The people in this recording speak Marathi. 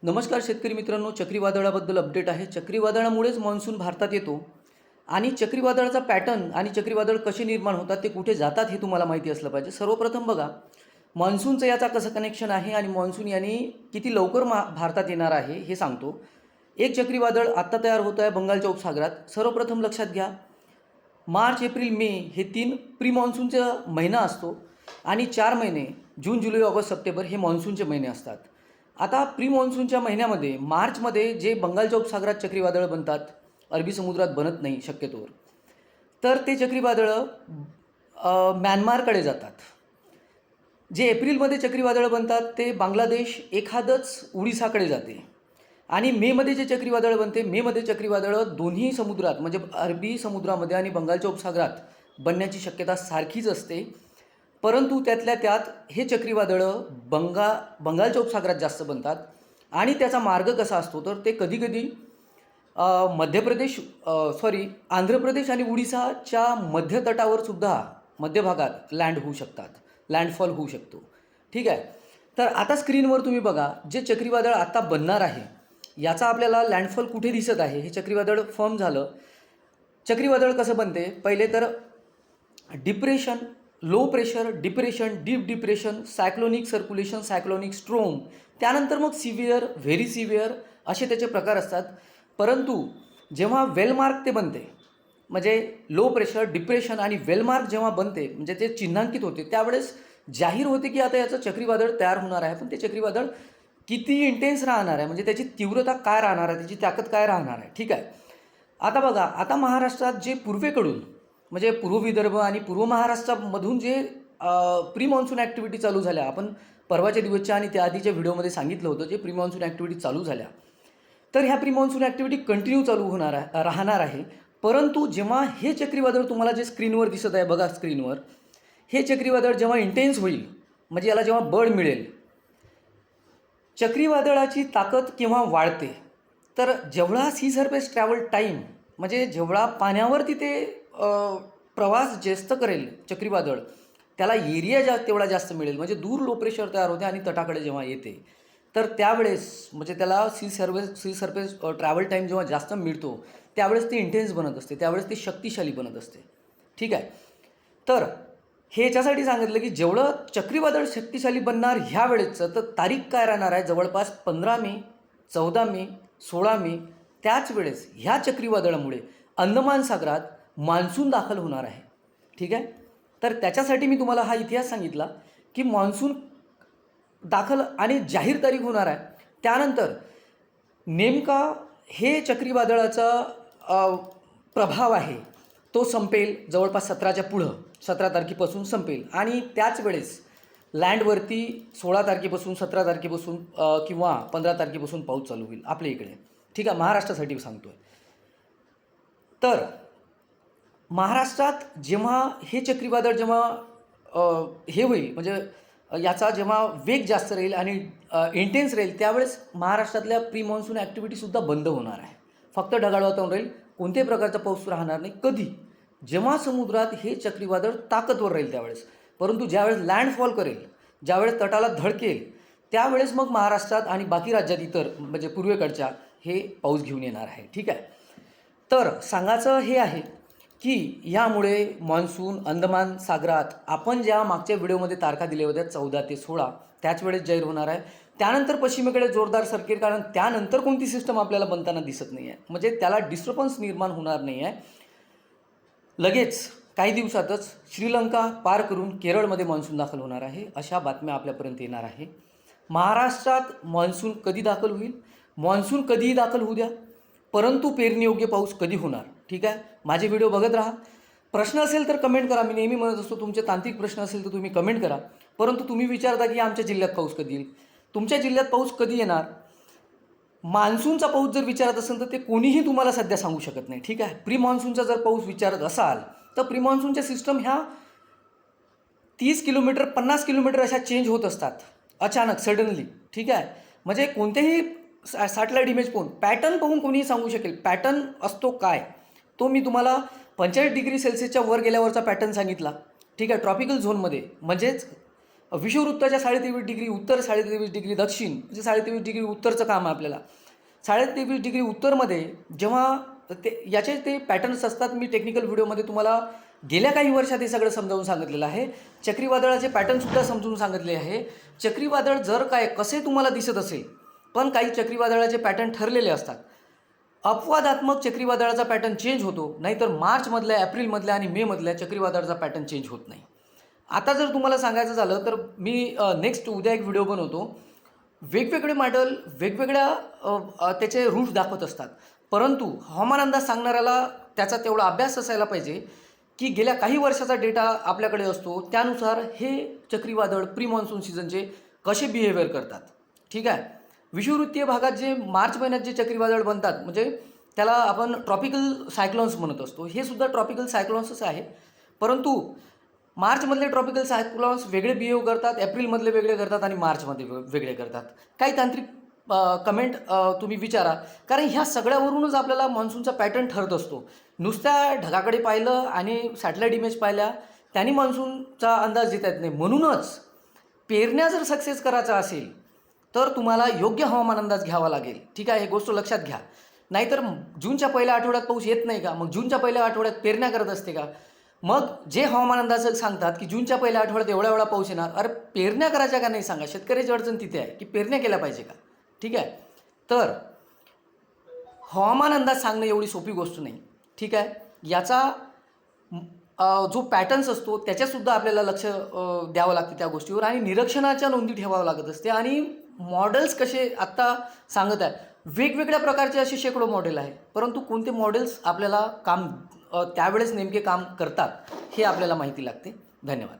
नमस्कार शेतकरी मित्रांनो, चक्रीवादळाबद्दल अपडेट आहे. चक्रीवादळामुळेच मान्सून भारतात येतो आणि चक्रीवादळाचा पॅटर्न आणि चक्रीवादळ कसे निर्माण होतात, ते कुठे जातात हे तुम्हाला माहिती असलं पाहिजे. सर्वप्रथम बघा, मान्सूनचं याचा कसं कनेक्शन आहे आणि मान्सून याने किती लवकर भारतात येणार आहे हे सांगतो. एक चक्रीवादळ आत्ता तयार होतं आहे बंगालच्या उपसागरात. सर्वप्रथम लक्षात घ्या, मार्च, एप्रिल, मे हे 3 प्री मान्सूनचा महिना असतो आणि 4 महिने जून, जुलै, ऑगस्ट, सप्टेंबर हे मान्सूनचे महिने असतात. आता प्री मान्सूनच्या महिन्यामध्ये मार्चमध्ये जे बंगालच्या उपसागरात चक्रीवादळं बनतात, अरबी समुद्रात बनत नाही शक्यतोवर, तर ते चक्रीवादळं म्यानमारकडे जातात. जे एप्रिलमध्ये चक्रीवादळं बनतात ते बांगलादेश एखादंच उडीसाकडे जाते आणि मेमध्ये जे चक्रीवादळ बनते, मेमध्ये चक्रीवादळं दोन्ही समुद्रात म्हणजे अरबी समुद्रामध्ये आणि बंगालच्या उपसागरात बनण्याची शक्यता सारखीच असते. परंतु त्यातल्या त्यात हे चक्रीवादळं बंगालच्या उपसागरात जास्त बनतात आणि त्याचा मार्ग कसा असतो तर ते कधीकधी आंध्र प्रदेश आणि उडीसाच्या मध्य तटावर सुद्धा मध्य भागात लँड होऊ शकतात, लँडफॉल होऊ शकतो. ठीक आहे. तर आता स्क्रीनवर तुम्ही बघा, जे चक्रीवादळ आता बनणार आहे याचा आपल्याला लँडफॉल कुठे दिसत आहे. हे चक्रीवादळ फॉर्म झालं. चक्रीवादळ कसं बनते, पहिले तर depression, low pressure, depression, deep depression, cyclonic circulation, cyclonic स्ट्रोम, त्यानंतर मग सिव्हिअर, व्हेरी सिव्हिअर असे त्याचे प्रकार असतात. परंतु जेव्हा वेलमार्क ते बनते, म्हणजे लो प्रेशर, डिप्रेशन आणि वेलमार्क जेव्हा बनते, म्हणजे ते चिन्हांकित होते, त्यावेळेस जाहीर होते की आता याचं चक्रीवादळ तयार होणार आहे. पण ते चक्रीवादळ किती इंटेन्स राहणार आहे, म्हणजे त्याची तीव्रता काय राहणार आहे, त्याची ताकद काय राहणार आहे. ठीक आहे. आता बघा, आता महाराष्ट्रात जे पूर्वेकडून म्हणजे पूर्व विदर्भ आणि पूर्व महाराष्ट्रामधून जे प्री मान्सून ॲक्टिव्हिटी चालू झाल्या, आपण परवाच्या दिवसच्या आणि त्या आधीच्या व्हिडिओमध्ये सांगितलं होतं, जे प्री मान्सून ॲक्टिव्हिटी चालू झाल्या, तर ह्या प्री मान्सून ॲक्टिव्हिटी कंटिन्यू चालू राहणार आहे. परंतु जेव्हा हे चक्रीवादळ तुम्हाला जे स्क्रीनवर दिसत आहे बघा, स्क्रीनवर हे चक्रीवादळ जेव्हा इंटेन्स होईल, म्हणजे याला जेव्हा बळ मिळेल, चक्रीवादळाची ताकद केव्हा वाढते तर जेवढा सी सरफेस ट्रॅव्हल टाईम, म्हणजे जेवढा पाण्यावरती ते प्रवास जास्त करेल चक्रीवादळ, त्याला एरिया तेवढा जास्त मिळेल, म्हणजे दूर लो प्रेशर तयार होते आणि तटाकडे जेव्हा येते तर त्यावेळेस म्हणजे त्याला सी सरफेस ट्रॅव्हल टाईम जेव्हा जास्त मिळतो त्यावेळेस ते इंटेन्स बनत असते, त्यावेळेस ते शक्तिशाली बनत असते. ठीक आहे. तर हे याच्यासाठी सांगितलं की जेवढं चक्रीवादळ शक्तिशाली बनणार ह्या वेळेचं, तर तारीख काय राहणार आहे, जवळपास 15 मे, 14 मे, 16 मे, त्याच वेळेस ह्या चक्रीवादळामुळे अंदमान सागरात मान्सून दाखल होणार आहे. ठीक आहे. तर त्याच्यासाठी मी तुम्हाला हा इतिहास सांगितला की मान्सून दाखल आणि जाहीर तारीख होणार आहे. त्यानंतर नेमका हे चक्रीवादळाचा प्रभाव आहे तो संपेल जवळपास 17च्या पुढं, 17 तारखेपासून संपेल आणि त्याच वेळेस लँडवरती 16 तारखेपासून, 17 तारखेपासून किंवा 15 तारखेपासून पाऊस चालू होईल आपल्या इकडे. ठीक आहे. महाराष्ट्रासाठी सांगतो आहे. तर महाराष्ट्रात जेव्हा हे चक्रीवादळ जेव्हा हे होईल, म्हणजे याचा जेव्हा वेग जास्त राहील आणि इंटेन्स राहील, त्यावेळेस महाराष्ट्रातल्या प्री मान्सून ॲक्टिव्हिटीसुद्धा बंद होणार आहे. फक्त ढगाळ वातावरण राहील, कोणत्याही प्रकारचा पाऊस राहणार नाही. कधी, जेव्हा समुद्रात हे चक्रीवादळ ताकदवर राहील त्यावेळेस. परंतु ज्यावेळेस लँडफॉल करेल, ज्यावेळेस तटाला धडकेल, त्यावेळेस मग महाराष्ट्रात आणि बाकी राज्यात इतर म्हणजे पूर्वेकडच्या हे पाऊस घेऊन येणार आहे. ठीक आहे. तर सांगायचं हे आहे की यामुळे मान्सून अंदमान सागरात आपण ज्या मागच्या व्हिडिओमध्ये तारखा दिल्या होत्या 14 ते 16, त्याच वेळेस जाहीर होणार आहे. त्यानंतर पश्चिमेकडे जोरदार सरकेल, कारण त्यानंतर कोणती सिस्टम आपल्याला बनताना दिसत नाही आहे, म्हणजे त्याला डिस्टर्बन्स निर्माण होणार नाही आहे. लगेच काही दिवसातच श्रीलंका पार करून केरळमध्ये मान्सून दाखल होणार आहे, अशा बातम्या आपल्यापर्यंत येणार आहे. महाराष्ट्रात मान्सून कधी दाखल होईल, मान्सून कधीही दाखल होऊ द्या, परंतु पेरणीयोग्य पाऊस कधी होणार. ठीक आहे. माझे व्हिडिओ बघत राहा. प्रश्न असेल तर कमेंट करा. मी नेहमी म्हणत असतो, तुमचे तांत्रिक प्रश्न असेल तर तुम्ही कमेंट करा. परंतु तुम्ही विचारता की आमच्या जिल्ह्यात पाऊस कधी येईल, तुमच्या जिल्ह्यात पाऊस कधी येणार, मान्सूनचा पाऊस जर विचारत असेल तर ते कोणीही तुम्हाला सध्या सांगू शकत नाही. ठीक आहे. प्री मान्सूनचा जर पाऊस विचारत असाल तर प्री मान्सूनच्या सिस्टम ह्या 30 किलोमीटर, 50 किलोमीटर अशा चेंज होत असतात अचानक, सडनली. ठीक आहे. म्हणजे कोणतेही सॅटेलाईट इमेज पाहून, पॅटर्न पाहून कोणीही सांगू शकेल. पॅटर्न असतो काय, तो मी तुम्हाला 45 डिग्री सेल्सिअसच्या वर गेल्यावरचा पॅटर्न सांगितला. ठीक आहे. ट्रॉपिकल झोनमध्ये, म्हणजेच विषुववृत्ताच्या 23.5 डिग्री उत्तर, 23.5 डिग्री दक्षिण, म्हणजे 23.5 डिग्री उत्तरचं काम आहे आपल्याला. 23.5 डिग्री उत्तरमध्ये जेव्हा याचे ते पॅटर्न्स असतात. मी टेक्निकल व्हिडिओमध्ये तुम्हाला गेल्या काही वर्षात हे सगळं समजावून सांगितलेलं आहे. चक्रीवादळाचे पॅटर्नसुद्धा समजून सांगितले आहे. चक्रीवादळ जर कसे तुम्हाला दिसत असेल, पण काही चक्रीवादळाचे पॅटर्न ठरलेले असतात. अपवादात्मक चक्रीवादळाचा पॅटर्न चेंज होतो, नाहीतर मार्चमधल्या, एप्रिलमधल्या आणि मेमधल्या चक्रीवादळाचा पॅटर्न चेंज होत नाही. आता जर तुम्हाला सांगायचं झालं तर मी नेक्स्ट उद्या एक व्हिडिओ बनवतो. वेगवेगळे मॉडेल वेगवेगळ्या त्याचे रूट्स दाखवत असतात, परंतु हवामान अंदाज सांगणाऱ्याला त्याचा तेवढा अभ्यास असायला पाहिजे की गेल्या काही वर्षाचा डेटा आपल्याकडे असतो, त्यानुसार हे चक्रीवादळ प्री मॉन्सून सीझनचे कसे बिहेवियर करतात. ठीक आहे. विषुववृत्तीय भागात जे मार्च महिन्यात जे चक्रीवादळ बनतात, म्हणजे त्याला आपण ट्रॉपिकल सायक्लॉन्स म्हणत असतो. हे सुद्धा ट्रॉपिकल सायक्लॉन्सच आहे, परंतु मार्चमधले ट्रॉपिकल सायक्लॉन्स वेगळे बिहेव करतात, एप्रिलमधले वेगळे करतात आणि मार्चमध्ये वेगळे करतात. काही तांत्रिक कमेंट तुम्ही विचारा, कारण ह्या सगळ्यावरूनच आपल्याला मान्सूनचा पॅटर्न ठरत असतो. नुसत्या ढगाकडे पाहिलं आणि सॅटेलाईट इमेज पाहिल्या त्यांनी मान्सूनचा अंदाज देता येत नाही. म्हणूनच पेरण्या जर सक्सेस करायचा असेल तर तुम्हाला योग्य हवामान अंदाज घ्यावा लागेल. ठीक आहे, हे गोष्ट लक्षात घ्या. नाहीतर जूनच्या पहिल्या आठवड्यात पाऊस येत नाही का, मग जूनच्या पहिल्या आठवड्यात पेरण्या करत असते का? मग जे हवामान अंदाज सांगतात की जूनच्या पहिल्या आठवड्यात एवढा पाऊस येणार, अरे पेरण्या करायच्या का नाही सांगा. शेतकऱ्याची अडचण तिथे आहे की पेरण्या केल्या पाहिजे का. ठीक आहे, तर हवामान अंदाज सांगणं एवढी सोपी गोष्ट नाही. ठीक आहे, याचा जो पॅटर्न्स असतो त्याच्यासुद्धा आपल्याला लक्ष द्यावं लागते त्या गोष्टीवर, आणि निरीक्षणाच्या नोंदी ठेवावं लागत असते. आणि मॉडेल्स कसे आत्ता सांगत आहे, वेगवेगळ्या प्रकारचे असे शेकडो मॉडेल आहे, परंतु कोणते मॉडेल्स आपल्याला त्यावेळेस नेमके काम करतात हे आपल्याला माहिती लागते. धन्यवाद.